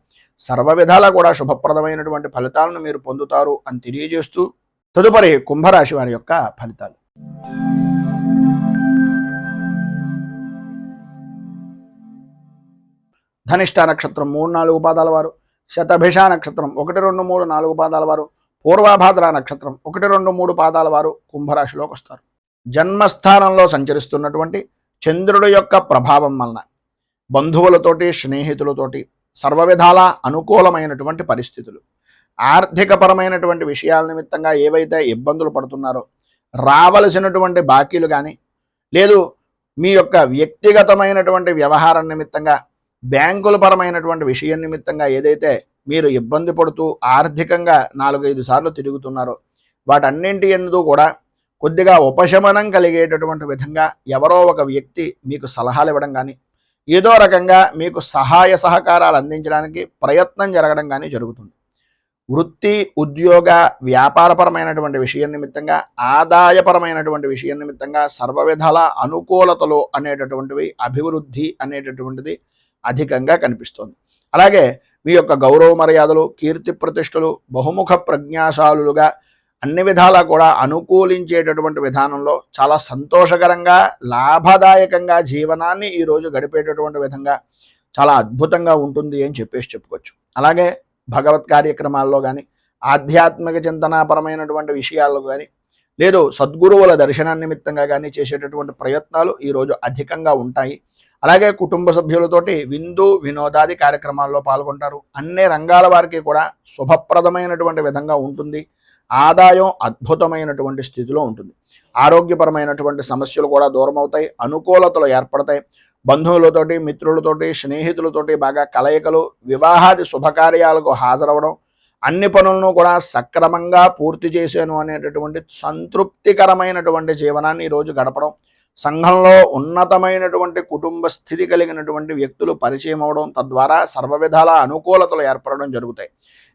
సర్వవిధాలా కూడా శుభప్రదమైనటువంటి ఫలితాలను మీరు పొందుతారు అని తెలియజేస్తూ తదుపరి కుంభరాశి వారి యొక్క ఫలితాలు. ధనిష్ట నక్షత్రం 3, 4 పాదాల వారు, శతభిష నక్షత్రం 1, 2, 3, 4 పాదాల వారు, పూర్వభాద్ర నక్షత్రం 1, 2, 3 పాదాల వారు కుంభరాశిలోకి వస్తారు. జన్మస్థానంలో సంచరిస్తున్నటువంటి చంద్రుడి యొక్క ప్రభావం వలన బంధువులతోటి, స్నేహితులతోటి సర్వవిధాల అనుకూలమైనటువంటి పరిస్థితులు, ఆర్థికపరమైనటువంటి విషయాల నిమిత్తంగా ఏవైతే ఇబ్బందులు పడుతున్నారో రావలసినటువంటి బాకీలు కానీ, లేదు మీ యొక్క వ్యక్తిగతమైనటువంటి వ్యవహారం నిమిత్తంగా బ్యాంకుల పరమైనటువంటి విషయం నిమిత్తంగా ఏదైతే మీరు ఇబ్బంది పడుతూ ఆర్థికంగా 4-5 సార్లు తిరుగుతున్నారో వాటన్నింటి యందు కూడా కొద్దిగా ఉపశమనం కలిగేటటువంటి విధంగా ఎవరో ఒక వ్యక్తి మీకు సలహాలు ఇవ్వడం కానీ, ఏదో రకంగా మీకు సహాయ సహకారాలు అందించడానికి ప్రయత్నం జరగడం కానీ జరుగుతుంది. వృత్తి, ఉద్యోగ, వ్యాపారపరమైనటువంటి విషయం నిమిత్తంగా, ఆదాయపరమైనటువంటి విషయం నిమిత్తంగా సర్వవిధాల అనుకూలతలు అనేటటువంటివి, అభివృద్ధి అనేటటువంటిది అధికంగా కనిపిస్తోంది. అలాగే మీ యొక్క గౌరవ మర్యాదలు, కీర్తి ప్రతిష్టలు బహుముఖ ప్రజ్ఞాశాలుగా అన్ని విధాలా కూడా అనుకూలించేటటువంటి విధానంలో చాలా సంతోషకరంగా లాభదాయకంగా జీవనాన్ని ఈరోజు గడిపేటటువంటి విధంగా చాలా అద్భుతంగా ఉంటుంది అని చెప్పుకోవచ్చు. అలాగే భగవత్ కార్యక్రమాల్లో కానీ, ఆధ్యాత్మిక చింతనాపరమైనటువంటి విషయాల్లో కానీ, లేదు సద్గురువుల దర్శన నిమిత్తంగా కానీ చేసేటటువంటి ప్రయత్నాలు ఈరోజు అధికంగా ఉంటాయి. అలాగే కుటుంబ సభ్యులతోటి విందు వినోదాది కార్యక్రమాల్లో పాల్గొంటారు. అన్ని రంగాల వారికి కూడా శుభప్రదమైనటువంటి విధంగా ఉంటుంది. ఆదాయం అద్భుతమైనటువంటి స్థితిలో ఉంటుంది. ఆరోగ్యపరమైనటువంటి సమస్యలు కూడా దూరం అవుతాయి. అనుకూలతలు ఏర్పడతాయి. బంధువులతోటి, మిత్రులతోటి, స్నేహితులతోటి బాగా కలయికలు, వివాహాది శుభకార్యాలకు హాజరవడం, అన్ని పనులను కూడా సక్రమంగా పూర్తి చేశాను అనేటటువంటి సంతృప్తికరమైనటువంటి జీవనాన్ని ఈరోజు గడపడం, సంఘంలో ఉన్నతమైనటువంటి కుటుంబ స్థితి కలిగినటువంటి వ్యక్తులు పరిచయం అవడం, తద్వారా సర్వవిధాల అనుకూలతలు ఏర్పడడం జరుగుతాయి.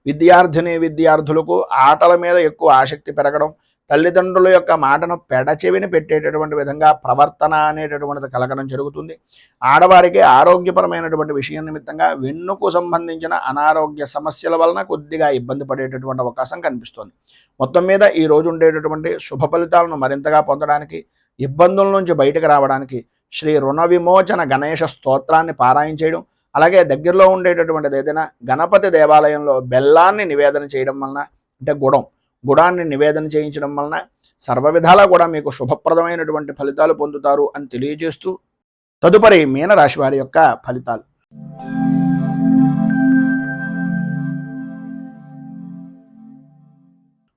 విద్యార్థులకు ఆటల మీద ఎక్కువ ఆసక్తి పెరగడం, తల్లిదండ్రుల యొక్క మాటను పెడచెవిని పెట్టేటటువంటి విధంగా ప్రవర్తన అనేటటువంటిది కలగడం జరుగుతుంది. ఆడవారికి ఆరోగ్యపరమైనటువంటి విషయం నిమిత్తంగా వెన్నుకు సంబంధించిన అనారోగ్య సమస్యల వలన కొద్దిగా ఇబ్బంది పడేటటువంటి అవకాశం కనిపిస్తోంది. మొత్తం మీద ఈ రోజు ఉండేటటువంటి శుభ ఫలితాలను మరింతగా పొందడానికి, ఇబ్బందుల నుంచి బయటకు రావడానికి శ్రీ రుణ విమోచన గణేష స్తోత్రాన్ని పారాయణ చేయడం, అలాగే దగ్గరలో ఉండేటటువంటిది ఏదైనా గణపతి దేవాలయంలో బెల్లాన్ని నివేదన చేయడం వలన, అంటే గుడాన్ని నివేదన చేయించడం వలన సర్వవిధాలా కూడా మీకు శుభప్రదమైనటువంటి ఫలితాలు పొందుతారు అని తెలియజేస్తూ, తదుపరి మీనరాశి వారి యొక్క ఫలితాలు.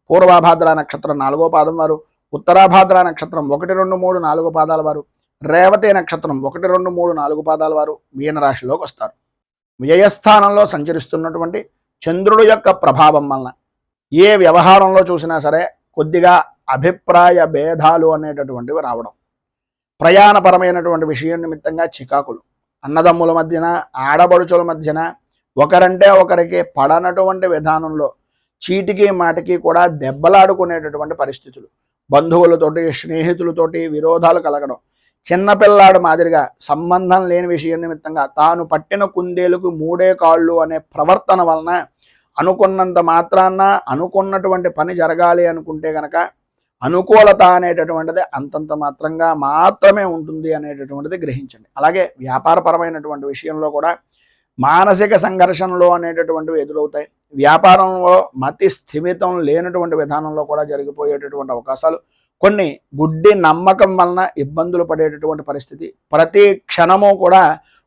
పూర్వాభాద్ర నక్షత్రం 4వ పాదం వారు, ఉత్తరాభాద్ర నక్షత్రం 1, 2, 3, 4 పాదాల వారు, రేవతి నక్షత్రం 1, 2, 3, 4 పాదాల వారు మీనరాశిలోకి వస్తారు. వ్యయస్థానంలో సంచరిస్తున్నటువంటి చంద్రుడు యొక్క ప్రభావం వలన ఏ వ్యవహారంలో చూసినా సరే కొద్దిగా అభిప్రాయ భేదాలు అనేటటువంటివి రావడం, ప్రయాణపరమైనటువంటి విషయం నిమిత్తంగా చికాకులు, అన్నదమ్ముల మధ్యన, ఆడబడుచుల మధ్యన ఒకరంటే ఒకరికి పడనటువంటి విధానంలో చీటికి మాటికి కూడా దెబ్బలాడుకునేటటువంటి పరిస్థితులు, బంధువులతోటి, స్నేహితులతోటి విరోధాలు కలగడం, చిన్నపిల్లాడు మాదిరిగా సంబంధం లేని విషయం నిమిత్తంగా తాను పట్టిన కుందేలుకు 3 కాళ్ళు అనే ప్రవర్తన వలన అనుకున్నంత మాత్రాన అనుకున్నటువంటి పని జరగాలి అనుకుంటే కనుక అనుకూలత అనేటటువంటిది అంతంత మాత్రంగా మాత్రమే ఉంటుంది అనేటటువంటిది గ్రహించండి. అలాగే వ్యాపారపరమైనటువంటి విషయంలో కూడా మానసిక సంఘర్షణలు అనేటటువంటివి ఎదురవుతాయి. వ్యాపారంలో మతి స్థిమితం లేనటువంటి విధానంలో కూడా జరిగిపోయేటటువంటి అవకాశాలు, కొన్ని గుడ్డి నమ్మకం వలన ఇబ్బందులు పడేటటువంటి పరిస్థితి, ప్రతి క్షణము కూడా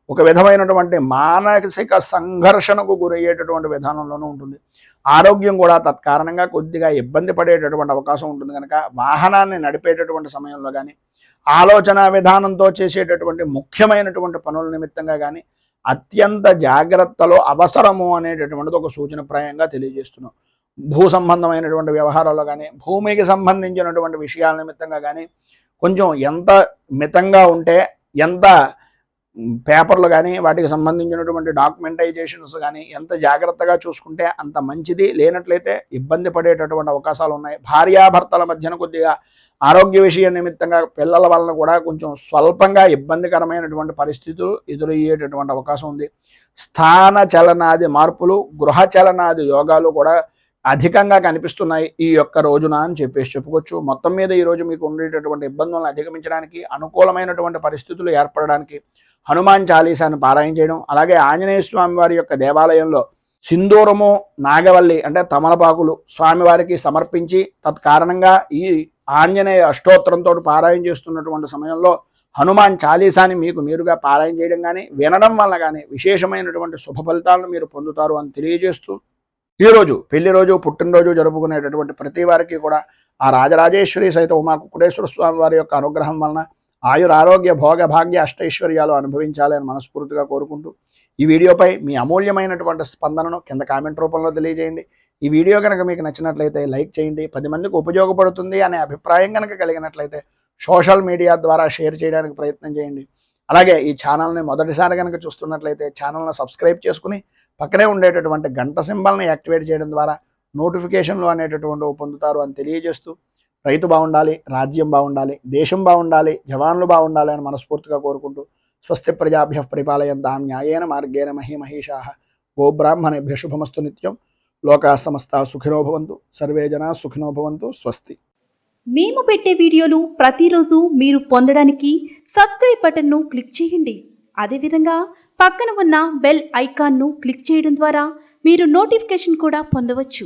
ఒక విధమైనటువంటి మానసిక సంఘర్షణకు గురయ్యేటటువంటి విధానంలోనూ ఉంటుంది. ఆరోగ్యం కూడా తత్కారణంగా కొద్దిగా ఇబ్బంది పడేటటువంటి అవకాశం ఉంటుంది. కనుక వాహనాన్ని నడిపేటటువంటి సమయంలో కానీ, ఆలోచన విధానంతో చేసేటటువంటి ముఖ్యమైనటువంటి పనుల నిమిత్తంగా కానీ అత్యంత జాగ్రత్తలో అవసరము అనేటటువంటిది ఒక సూచనప్రాయంగా తెలియజేస్తున్నాం. భూ సంబంధమైనటువంటి వ్యవహారాల్లో కానీ, భూమికి సంబంధించినటువంటి విషయాల నిమిత్తంగా కానీ కొంచెం ఎంత మితంగా ఉంటే, ఎంత పేపర్లు కానీ వాటికి సంబంధించినటువంటి డాక్యుమెంటైజేషన్స్ కానీ ఎంత జాగ్రత్తగా చూసుకుంటే అంత మంచిది. లేనట్లయితే ఇబ్బంది పడేటటువంటి అవకాశాలు ఉన్నాయి. భార్యాభర్తల మధ్యన కొద్దిగా ఆరోగ్య విషయం నిమిత్తంగా పిల్లల వలన కూడా కొంచెం స్వల్పంగా ఇబ్బందికరమైనటువంటి పరిస్థితులు ఎదురయ్యేటటువంటి అవకాశం ఉంది. స్థాన చలనాది మార్పులు, గృహ చలనాది యోగాలు కూడా అధికంగా కనిపిస్తున్నాయి ఈ యొక్క రోజున అని చెప్పుకోవచ్చు. మొత్తం మీద ఈరోజు మీకు ఉండేటటువంటి ఇబ్బందులను అధిగమించడానికి, అనుకూలమైనటువంటి పరిస్థితులు ఏర్పడడానికి హనుమాన్ చాలీసాను పారాయణ చేయడం, అలాగే ఆంజనేయ స్వామి వారి యొక్క దేవాలయంలో సింధూరము, నాగవల్లి అంటే తమలపాకులు స్వామివారికి సమర్పించి తత్కారణంగా ఈ ఆంజనేయ అష్టోత్తరంతో పారాయణ చేస్తున్నటువంటి సమయంలో హనుమాన్ చాలీసాని మీకు మీరుగా పారాయణ చేయడం కానీ, వినడం వల్ల కానీ విశేషమైనటువంటి శుభ ఫలితాలను మీరు పొందుతారు అని తెలియజేస్తూ, ఈరోజు పెళ్లి రోజు, పుట్టినరోజు జరుపుకునేటటువంటి ప్రతి వారికి కూడా ఆ రాజరాజేశ్వరి సహిత ఉమా కుక్కుటేశ్వర స్వామి వారి యొక్క అనుగ్రహం వలన ఆయురారోగ్య భోగ భాగ్య అష్టైశ్వర్యాలు అనుభవించాలని మనస్ఫూర్తిగా కోరుకుంటూ, ఈ వీడియోపై మీ అమూల్యమైనటువంటి స్పందనను కింద కామెంట్ రూపంలో తెలియజేయండి. ఈ వీడియో కనుక మీకు నచ్చినట్లయితే లైక్ చేయండి. 10 మందికి ఉపయోగపడుతుంది అనే అభిప్రాయం కనుక కలిగినట్లయితే సోషల్ మీడియా ద్వారా షేర్ చేయడానికి ప్రయత్నం చేయండి. అలాగే ఈ ఛానల్ని మొదటిసారి కనుక చూస్తున్నట్లయితే ఛానల్ని సబ్స్క్రైబ్ చేసుకుని పక్కనే ఉండేటటువంటి గంట సింబల్ని యాక్టివేట్ చేయడం ద్వారా నోటిఫికేషన్లు అనేటటువంటివి పొందుతారు అని తెలియజేస్తూ, రైతు బాగుండాలి, రాజ్యం బాగుండాలి, దేశం బాగుండాలి, జవాన్లు బాగుండాలి అని మనస్ఫూర్తిగా కోరుకుంటూ స్వస్తి ప్రజాభ్యః పరిపాలయంతాం న్యాయేన మార్గేణ మహీమహీషాః. గోబ్రాహ్మణేభ్యః శుభమస్తు నిత్యం. లోకాః సమస్తాః సుఖినో భవంతు. సర్వే జనాః సుఖినో భవంతు. స్వస్తి. మేము పెట్టే వీడియోలు ప్రతిరోజు మీరు పొందడానికి సబ్స్క్రైబ్ బటన్ను క్లిక్ చేయండి. అదేవిధంగా పక్కన ఉన్న బెల్ ఐకాన్ను క్లిక్ చేయడం ద్వారా మీరు నోటిఫికేషన్ కూడా పొందవచ్చు.